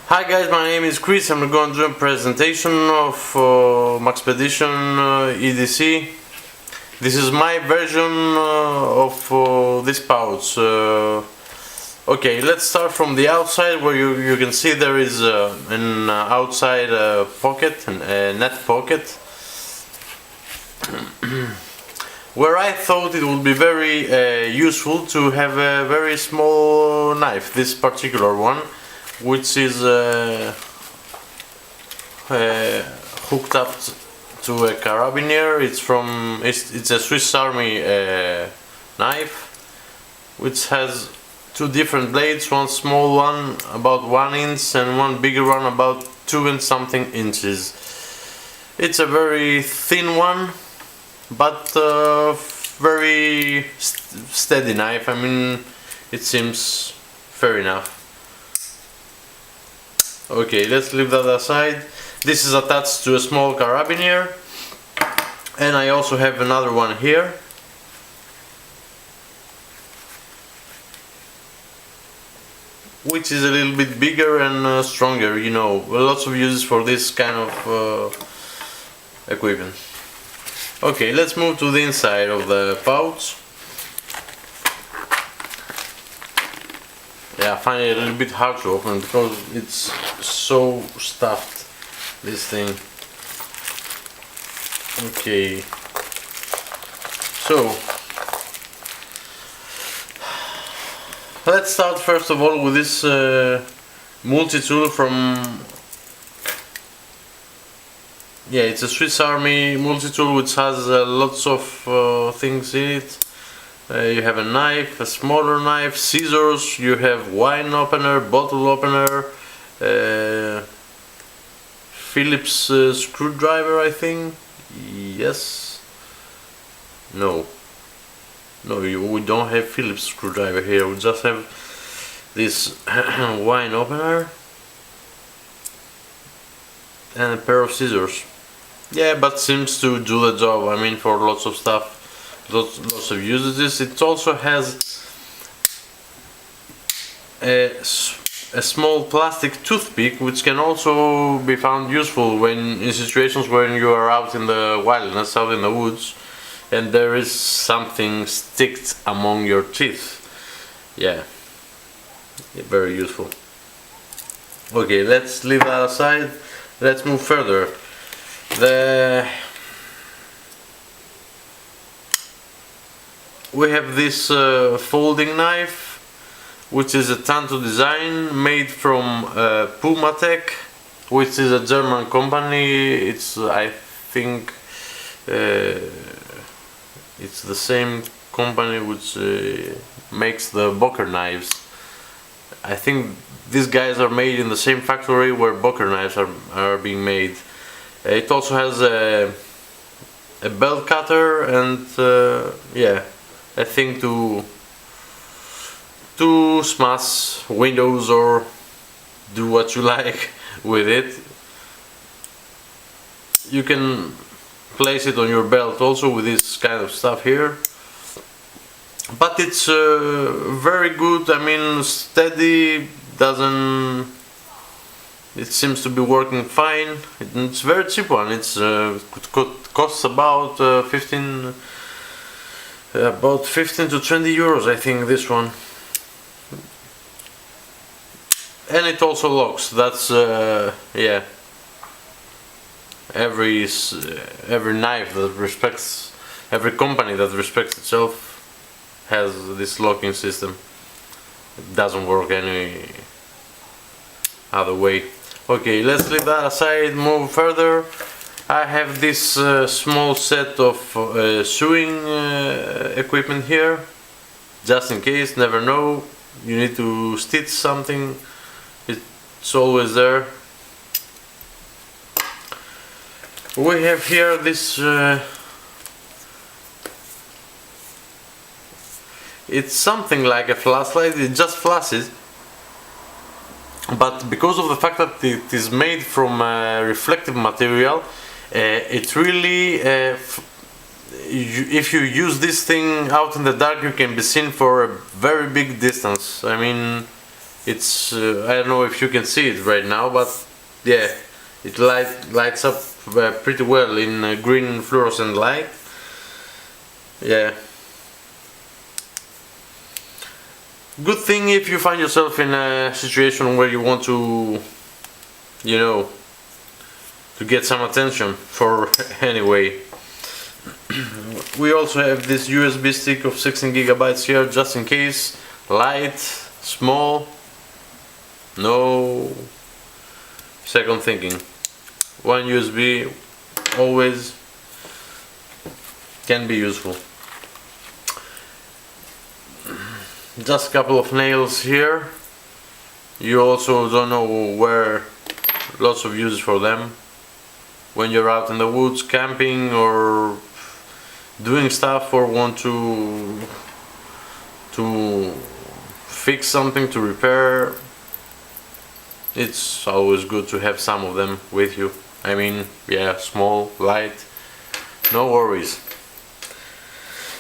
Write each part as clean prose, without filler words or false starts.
Hi guys, my name is Chris. I'm going to do a presentation of Maxpedition EDC. This is my version of this pouch. Okay, let's start from the outside, where you can see there is an outside pocket, a net pocket, where I thought it would be very useful to have a very small knife, this particular one, which is hooked up to a carabiner. It's a Swiss Army knife, which has two different blades, one small one about 1 inch and one bigger one about 2 and something inches. It's a very thin one, but very steady knife. I mean, it seems fair enough. Okay, let's leave that aside. This is attached to a small carabiner, and I also have another one here. Which is a little bit bigger and stronger, you know, lots of uses for this kind of equipment. Okay, let's move to the inside of the pouch. Yeah, I find it a little bit hard to open because it's so stuffed, this thing. Okay, so let's start first of all with this multi-tool from, yeah, it's a Swiss Army multi-tool which has lots of things in it. You have a knife, a smaller knife, scissors, you have wine opener, bottle opener, Phillips screwdriver, I think. Yes. No, we don't have Phillips screwdriver here. We just have this wine opener and a pair of scissors. Yeah, but seems to do the job. I mean, for lots of stuff. Lots of usages. It also has a small plastic toothpick, which can also be found useful when in situations when you are out in the wilderness, out in the woods, and there is something sticked among your teeth. Yeah, very useful. Okay, let's leave that aside. Let's move further. We have this folding knife, which is a Tanto design made from Puma Tech, which is a German company. It's, I think, it's the same company which makes the Boker knives. I think these guys are made in the same factory where Boker knives are being made. It also has a belt cutter and yeah, a thing to smash windows or do what you like with it. You can place it on your belt also with this kind of stuff here. But it's very good. I mean, steady. It seems to be working fine. It's a very cheap one. It's costs about 15 to 20 euros, I think, this one. And it also locks. That's yeah. Every knife that respects, every company that respects itself has this locking system. It doesn't work any other way. Okay, let's leave that aside, move further. I have this small set of sewing equipment here, just in case, never know, you need to stitch something, it's always there. We have here this, it's something like a flashlight, it just flashes, but because of the fact that it is made from reflective material, it really, if you use this thing out in the dark, you can be seen for a very big distance. I mean, It's I don't know if you can see it right now, but yeah, it lights up pretty well in green fluorescent light. Yeah. Good thing if you find yourself in a situation where you want to, you know, to get some attention for anyway. We also have this USB stick of 16 gigabytes here, just in case. Light, small, no second thinking. One USB always can be useful. Just a couple of nails here. You also don't know where, lots of uses for them when you're out in the woods camping or doing stuff, or want to fix something, to repair. It's always good to have some of them with you. I mean, yeah, small, light, no worries.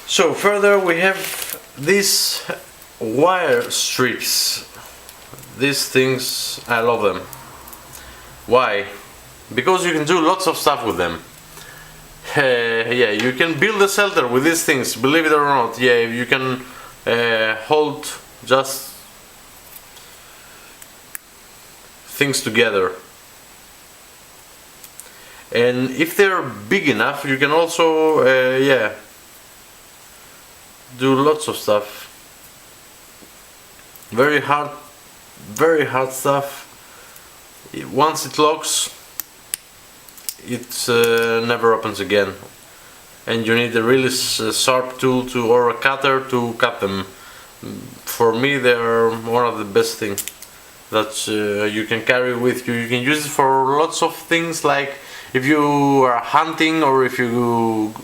So further we have these wire strips. These things, I love them. Why? Because you can do lots of stuff with them. Yeah, you can build a shelter with these things, believe it or not. Yeah, you can hold just things together. And if they're big enough, you can also yeah, do lots of stuff. Very hard stuff. Once it locks, it never opens again, and you need a really sharp tool or a cutter to cut them. For me, they are one of the best things that you can carry with you. You can use it for lots of things, like if you are hunting, or if you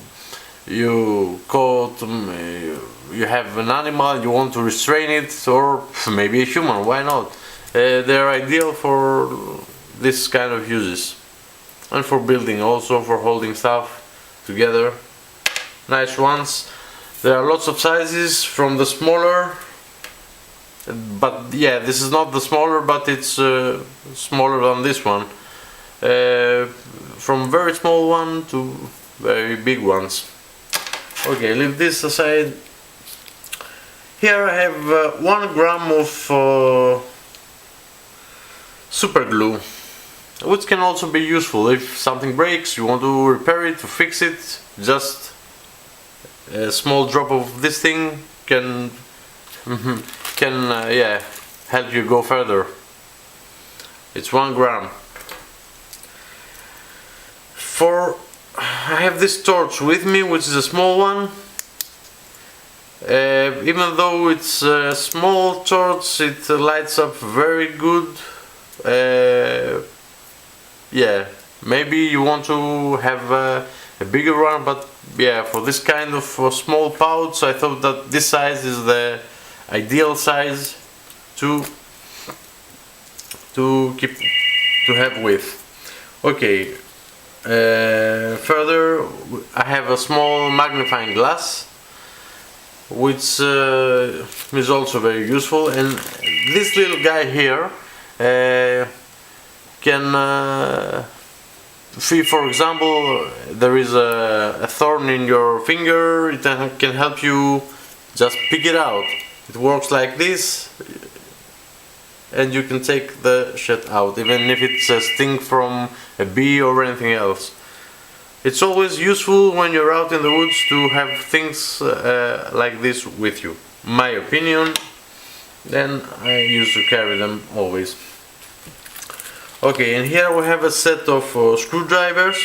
caught you have an animal, you want to restrain it, or maybe a human, why not? They're ideal for this kind of uses, and for building also, for holding stuff together. Nice ones. There are lots of sizes, from the smaller, but yeah, this is not the smaller, but it's smaller than this one. From very small one to very big ones. Okay, leave this aside. Here I have 1 gram of super glue, which can also be useful if something breaks, you want to repair it, to fix it. Just a small drop of this thing can yeah, help you go further. It's 1 gram. I have this torch with me, which is a small one. Even though it's a small torch, it lights up very good. Yeah, maybe you want to have a bigger one, but yeah, for this kind of small pouch, I thought that this size is the ideal size to have with. Okay. Further, I have a small magnifying glass, which is also very useful, and this little guy here can, for example, there is a thorn in your finger, it can help you just pick it out. It works like this, and you can take the shit out, even if it's a sting from a bee or anything else. It's always useful when you're out in the woods to have things like this with you. My opinion, then I used to carry them always. Okay, and here we have a set of screwdrivers.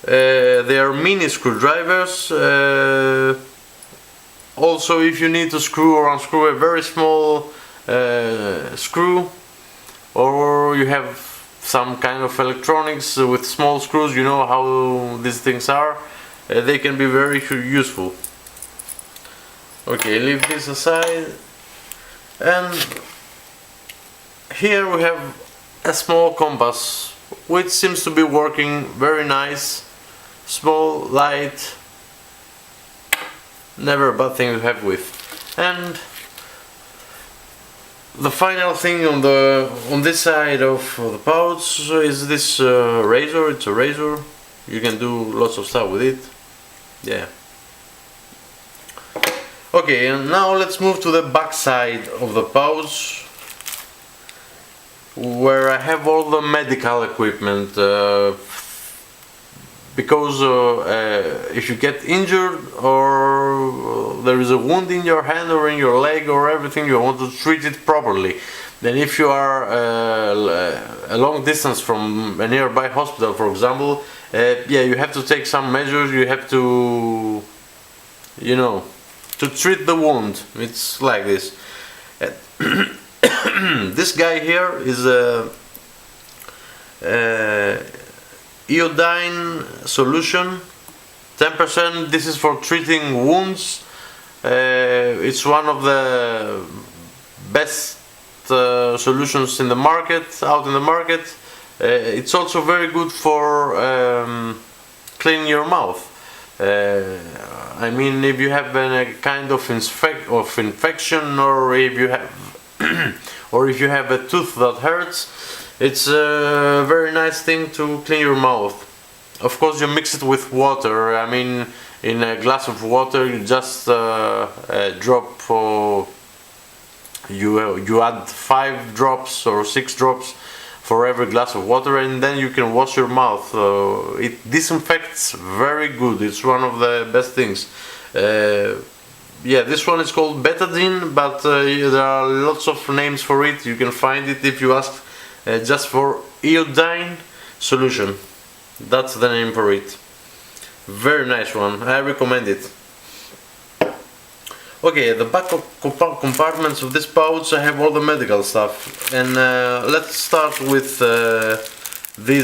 They are mini screwdrivers. Also, if you need to screw or unscrew a very small screw, or you have some kind of electronics with small screws, you know how these things are, they can be very useful. Okay, leave this aside. And here we have a small compass, which seems to be working very nice. Small, light, never a bad thing to have with. And the final thing on this side of the pouch is this razor. It's a razor. You can do lots of stuff with it. Yeah. Okay, and now let's move to the back side of the pouch, where I have all the medical equipment. Because if you get injured or there is a wound in your hand or in your leg or everything, you want to treat it properly. Then if you are a long distance from a nearby hospital, for example, yeah, you have to take some measures. You have to, you know, to treat the wound. It's like this. This guy here is a iodine solution, 10%. This is for treating wounds. It's one of the best solutions in the market, out in the market. It's also very good for cleaning your mouth. I mean, if you have a kind of infection, or if you have or if you have a tooth that hurts, it's a very nice thing to clean your mouth. Of course, you mix it with water. I mean, in a glass of water, you just drop. You add 5 drops or 6 drops for every glass of water, and then you can wash your mouth. It disinfects very good. It's one of the best things. Yeah, this one is called betadine, but there are lots of names for it. You can find it if you ask just for iodine solution. That's the name for it. Very nice one. I recommend it. Okay, at the back of compartments of this pouch I have all the medical stuff, and let's start with these